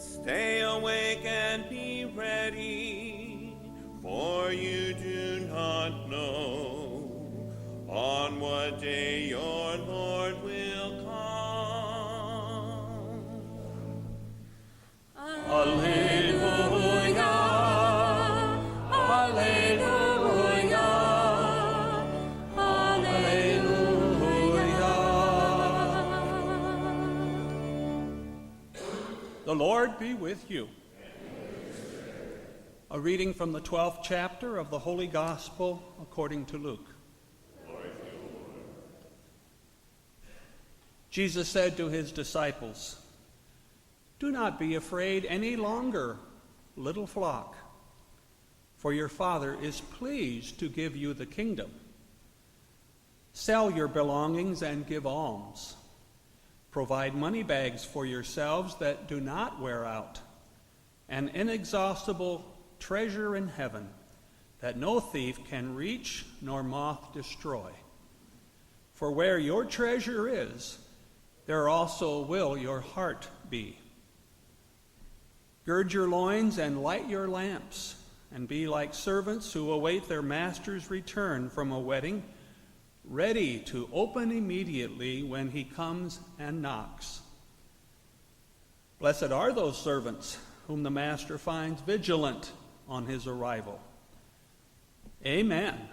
Stay awake and be ready, for you do not know on what day your Lord will come. Alleluia, Alleluia, Alleluia. The Lord be with you. A reading from the 12th chapter of the Holy Gospel according to Luke. Jesus said to his disciples, "Do not be afraid any longer, little flock, for your Father is pleased to give you the kingdom. Sell your belongings and give alms. Provide money bags for yourselves that do not wear out, an inexhaustible treasure in heaven that no thief can reach nor moth destroy. For where your treasure is, there also will your heart be. Gird your loins and light your lamps, and be like servants who await their master's return from a wedding, ready to open immediately when he comes and knocks. Blessed are those servants whom the master finds vigilant on his arrival. Amen.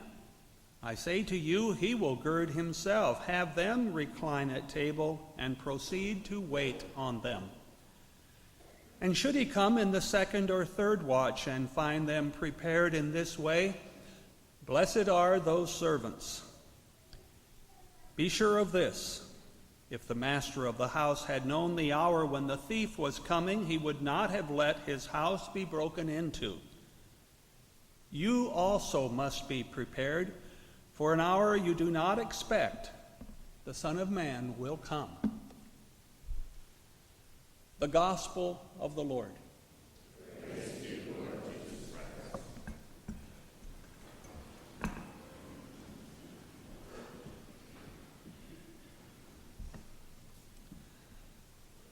I say to you, he will gird himself, have them recline at table, and proceed to wait on them. And should he come in the second or third watch and find them prepared in this way, blessed are those servants. Be sure of this, if the master of the house had known the hour when the thief was coming, he would not have let his house be broken into. You also must be prepared, for an hour you do not expect, the Son of Man will come." The Gospel of the Lord. Praise to you, Lord Jesus Christ.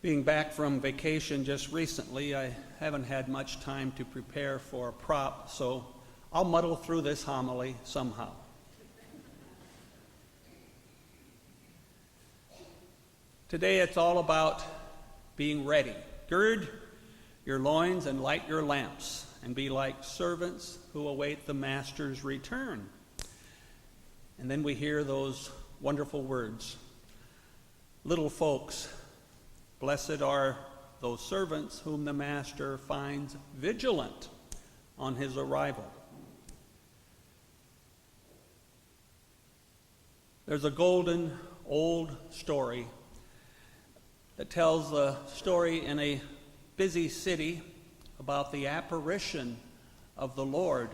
Being back from vacation just recently, I haven't had much time to prepare for a prop, so I'll muddle through this homily somehow. Today it's all about being ready. Gird your loins and light your lamps, and be like servants who await the master's return. And then we hear those wonderful words. Little folks, blessed are those servants whom the master finds vigilant on his arrival. There's a golden old story that tells the story in a busy city about the apparition of the Lord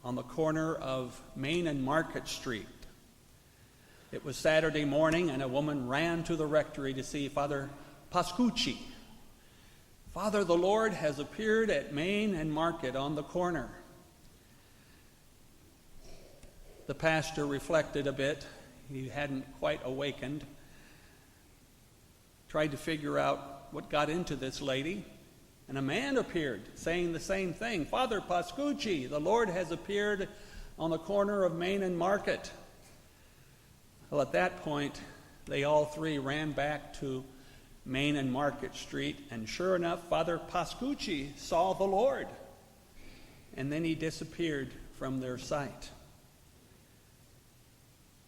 on the corner of Main and Market Street. It was Saturday morning, and a woman ran to the rectory to see Father Pascucci. "Father, the Lord has appeared at Main and Market on the corner." The pastor reflected a bit. He hadn't quite awakened. Tried to figure out what got into this lady, and a man appeared saying the same thing. "Father Pascucci, the Lord has appeared on the corner of Main and Market." Well, at that point, they all three ran back to Main and Market Street, and sure enough, Father Pascucci saw the Lord, and then he disappeared from their sight.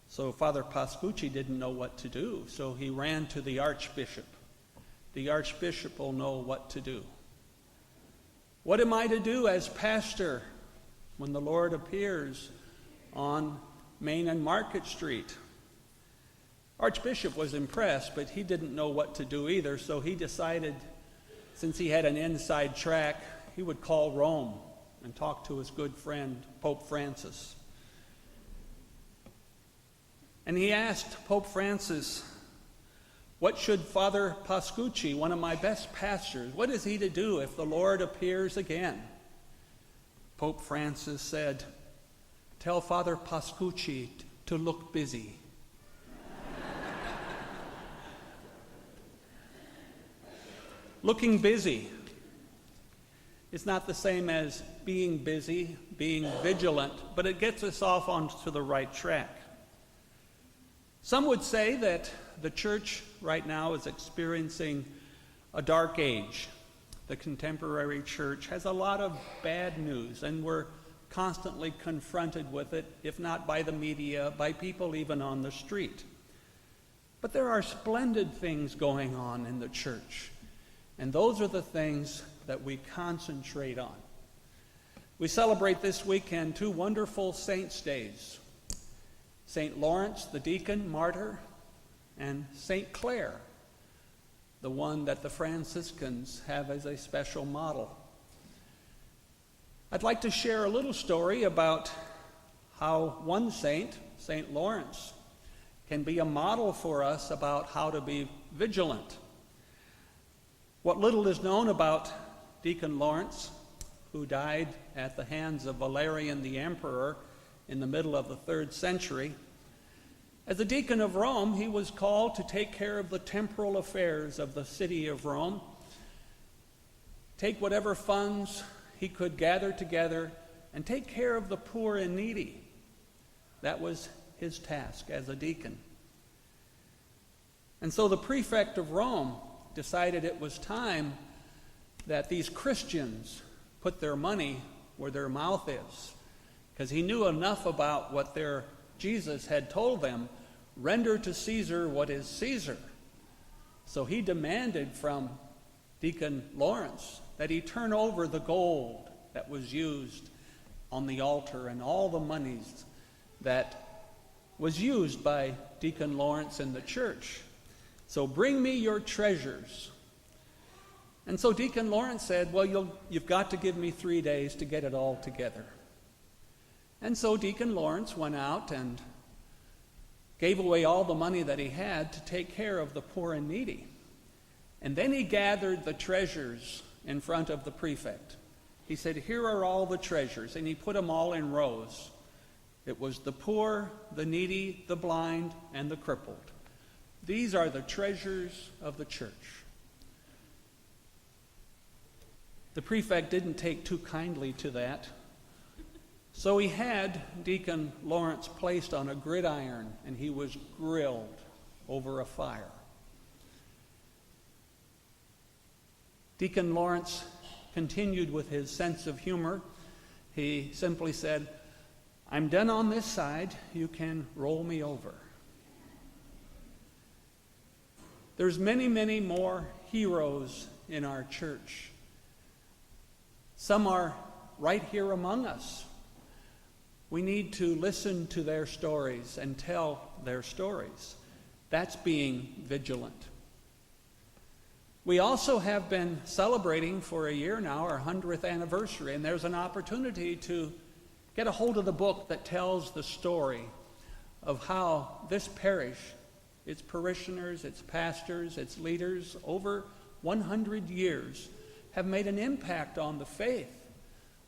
So Father Pascucci didn't know what to do, so he ran to the Archbishop. The Archbishop will know what to do. What am I to do as pastor when the Lord appears on Main and Market Street? Archbishop was impressed, but he didn't know what to do either, so he decided, since he had an inside track, he would call Rome and talk to his good friend, Pope Francis. And he asked Pope Francis, what should Father Pascucci, one of my best pastors, what is he to do if the Lord appears again? Pope Francis said, tell Father Pascucci to look busy. Looking busy, It's not the same as being busy, being vigilant, but it gets us off onto the right track. Some would say that the church right now is experiencing a dark age. The contemporary church has a lot of bad news, and we're constantly confronted with it, if not by the media, by people even on the street. But there are splendid things going on in the church, and those are the things that we concentrate on. We celebrate this weekend 2 wonderful saints' days: St. Lawrence, the deacon, martyr, and St. Clare, the one that the Franciscans have as a special model. I'd like to share a little story about how one saint, St. Lawrence, can be a model for us about how to be vigilant. What little is known about Deacon Lawrence, who died at the hands of Valerian the Emperor in the middle of the 3rd century, as a deacon of Rome, he was called to take care of the temporal affairs of the city of Rome, take whatever funds he could gather together, and take care of the poor and needy. That was his task as a deacon. And so the prefect of Rome decided it was time that these Christians put their money where their mouth is, because he knew enough about what their Jesus had told them: render to Caesar what is Caesar. So he demanded from Deacon Lawrence that he turn over the gold that was used on the altar and all the monies that was used by Deacon Lawrence in the church. So bring me your treasures. And so Deacon Lawrence said, well, you've got to give me 3 days to get it all together. And so Deacon Lawrence went out and gave away all the money that he had to take care of the poor and needy. And then he gathered the treasures in front of the prefect. He said, here are all the treasures, and he put them all in rows. It was the poor, the needy, the blind, and the crippled. These are the treasures of the church. The prefect didn't take too kindly to that, so he had Deacon Lawrence placed on a gridiron, and he was grilled over a fire. Deacon Lawrence continued with his sense of humor. He simply said, I'm done on this side, you can roll me over. There's many, many more heroes in our church. Some are right here among us. We need to listen to their stories and tell their stories. That's being vigilant. We also have been celebrating for a year now our 100th anniversary, and there's an opportunity to get a hold of the book that tells the story of how this parish, its parishioners, its pastors, its leaders, over 100 years, have made an impact on the faith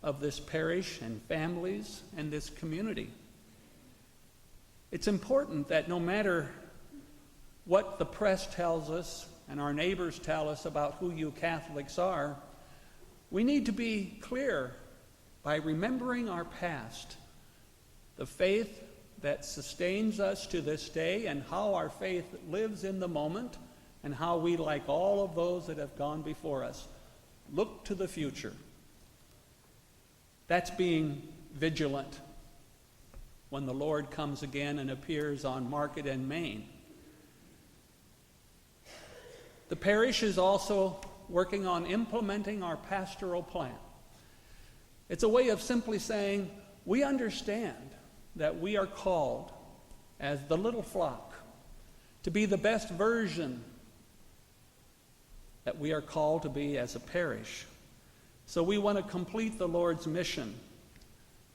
of this parish and families and this community. It's important that no matter what the press tells us and our neighbors tell us about who you Catholics are, we need to be clear by remembering our past, the faith that sustains us to this day, and how our faith lives in the moment, and how we, like all of those that have gone before us, look to the future. That's being vigilant when the Lord comes again and appears on Market and Main. The parish is also working on implementing our pastoral plan. It's a way of simply saying, we understand that we are called as the little flock to be the best version that we are called to be as a parish. So we want to complete the Lord's mission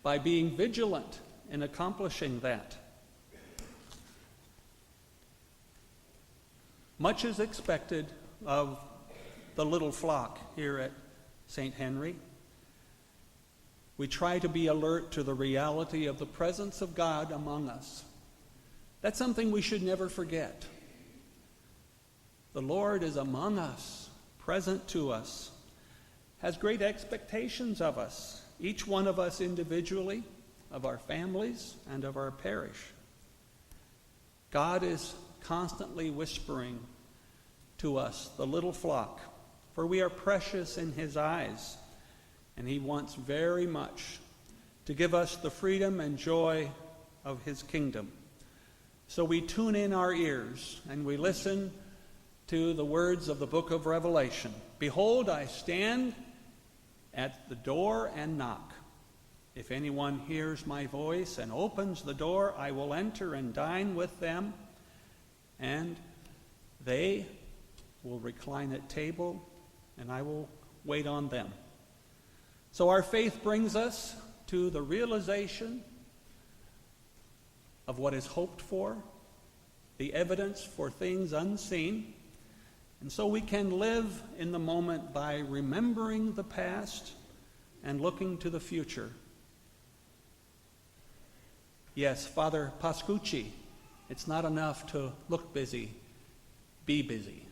by being vigilant in accomplishing that. Much is expected of the little flock here at St. Henry. We try to be alert to the reality of the presence of God among us. That's something we should never forget. The Lord is among us, present to us. has great expectations of us, each one of us individually, of our families, and of our parish. God is constantly whispering to us, the little flock, for we are precious in his eyes, and he wants very much to give us the freedom and joy of his kingdom. So we tune in our ears and we listen to the words of the book of Revelation. Behold, I stand at the door and knock. If anyone hears my voice and opens the door, I will enter and dine with them, and they will recline at table, and I will wait on them. So our faith brings us to the realization of what is hoped for, the evidence for things unseen, and so we can live in the moment by remembering the past and looking to the future. Yes, Father Pascucci, it's not enough to look busy, be busy.